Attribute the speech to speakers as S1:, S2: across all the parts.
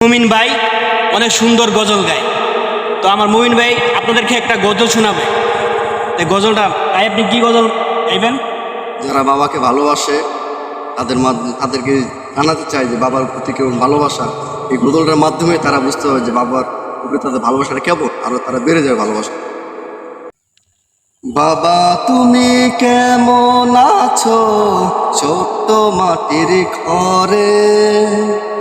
S1: মুমিন ভাই অনেক সুন্দর গজল গায়। তো আমার মুমিন ভাই আপনাদেরকে একটা গজল শোনাবে। এই গজলটা তাই আপনি কি গজল গাইবেন?
S2: যারা বাবাকে ভালোবাসে তাদেরকে জানাতে চাই যে বাবার প্রতি কেমন ভালোবাসা। এই গজলটার মাধ্যমে তারা বুঝতে হবে যে বাবার প্রতি তাদের ভালোবাসাটা কেমন, আরো তারা বেড়ে যাবে ভালোবাসা। বাবা তুমি কেমন আছো ছোট্ট মাটির ঘরে,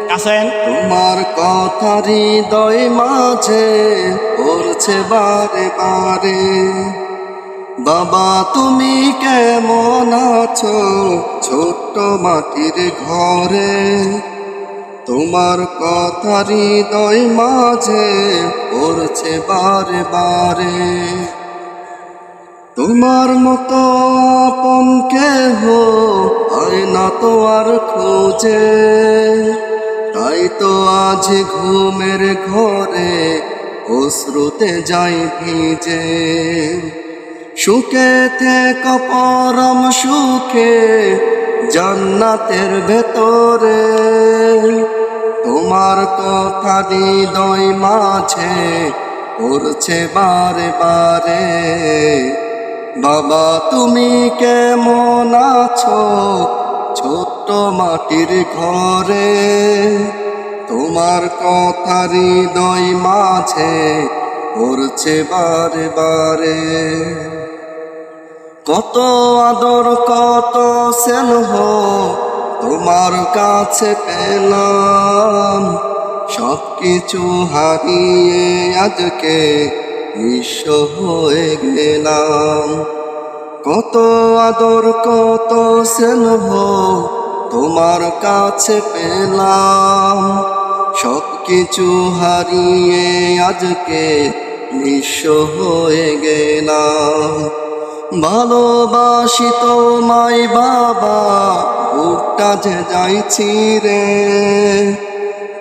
S1: কাছেন
S2: তোমার কথা হৃদয় মাঝে পড়ছে বারে বারে। বাবা তুমি কেমন আছো ছোট্ট মাটির ঘরে, তোমার কথা হৃদয় মাঝে পড়ছে বারে বারে। তোমার মতো আপন কেহ হয় না তো আর খুঁজে, তাই তো আজ ঘুমের ঘরে অশ্রুতে যাই ভিজে। সুখে থেকে পরম সুখে জান্নাতের ভেতরে, তোমার কথা হৃদয় মাঝে পড়ছে বারে বারে। বাবা তুমি কেমন আছো ছোট্ট মাটির ঘরে, তোমার কথা হৃদয় মাঝে পড়ছে বারে বারে। কত আদর কত স্নেহ তোমার কাছে পেলাম, সব কিছু হারিয়ে আজকে নিঃস্ব হয়ে গেলাম। কত আদর কত স্নেহ তোমার কাছে পেলাম, সব কিছু হারিয়ে আজকে নিঃস্ব হয়ে গেলাম। ভালোবাসি তোমায় বাবা বুকটা যে যাইছি রে,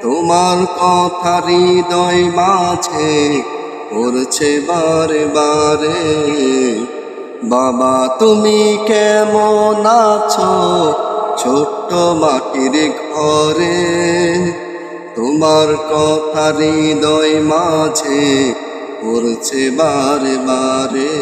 S2: তোমার কথা হৃদয় মাঝে পড়ছে বারে বারে। বাবা তুমি কেমন আছো ছোট্ট মাটির ঘরে, তোমার কথা হৃদয় মাঝে পড়ছে বারে বারে।